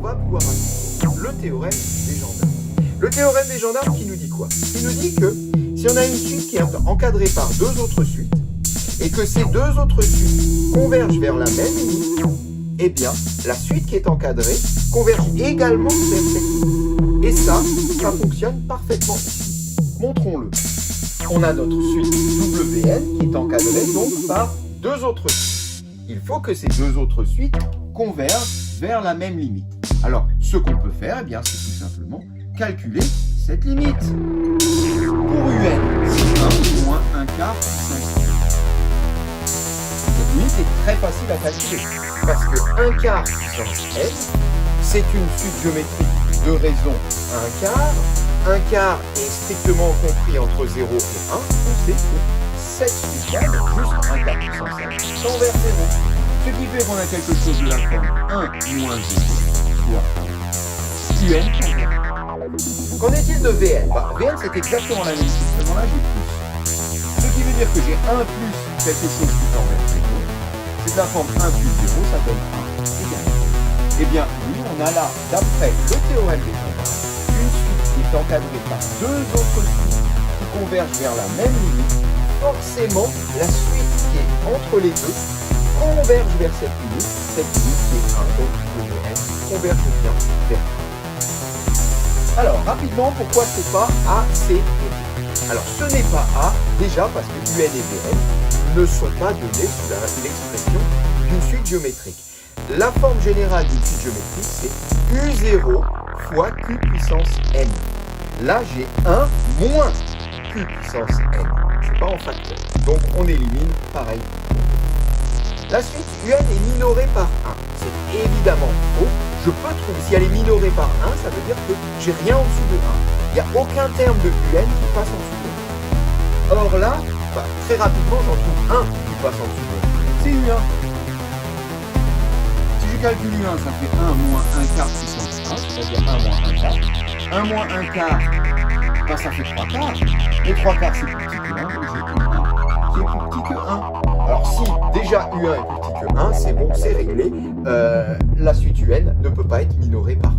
va pouvoir appliquer le théorème des gendarmes. Le théorème des gendarmes qui nous dit quoi? Il nous dit que si on a une suite qui est encadrée par deux autres suites, et que ces deux autres suites convergent vers la même limite, eh bien, la suite qui est encadrée converge également vers cette limite. Et ça fonctionne parfaitement ici. Montrons-le. On a notre suite WN qui est encadrée donc par deux autres suites. Il faut que ces deux autres suites convergent vers la même limite. Alors, ce qu'on peut faire, eh bien, c'est tout simplement calculer cette limite. Pour UN, c'est 1 moins 1 quart puissance 10. Cette limite est très facile à calculer, parce que 1 quart puissance n, c'est une suite géométrique de raison 1 quart. 1 quart est strictement compris entre 0 et 1, on sait que cette suite-là, juste 1 quart puissance n, tend vers 0. Ce qui fait qu'on a quelque chose de la forme 1 moins 0, soit UN. Qu'en est-il de Vn? Vn, c'est exactement la même chose, seulement là j'ai plus. Ce qui veut dire que j'ai 1 plus quelque chose qui tend vers 0. C'est la forme 1 plus 0, ça donne 1 égal. Eh bien, oui, on a là, d'après le théorème des gendarmes, une suite qui est encadrée par deux autres suites qui convergent vers la même limite. Forcément, la suite qui est entre les deux converge vers cette limite qui est 1, donc Vn converge bien vers 1. Alors, rapidement, pourquoi c'est pas A, C et D? Alors, ce n'est pas A, déjà parce que UN et Vn ne sont pas donnés sous l'expression d'une suite géométrique. La forme générale d'une suite géométrique, c'est U0 fois Q puissance n. Là, j'ai 1 moins Q puissance n. C'est pas en facteur. Donc, on élimine pareil. La suite UN est minorée par 1. C'est évidemment faux. Je peux trouver, si elle est minorée par 1, ça veut dire que j'ai rien en dessous de 1. Il n'y a aucun terme de UN qui passe en dessous de 1. Or là, très rapidement, j'en trouve un qui passe en dessous de 1. C'est U1. Si je calcule U1, ça fait 1 moins 1 quart puissance 1, c'est-à-dire 1 moins 1 quart. 1 moins 1 quart, ça fait 3 quarts. Et 3 quarts, c'est plus petit que 1, donc j'ai U1 qui est plus petit que 1. Alors si déjà U1 est plus petit que 1, c'est bon, c'est réglé. La suite UN ne peut pas être minorée par 1.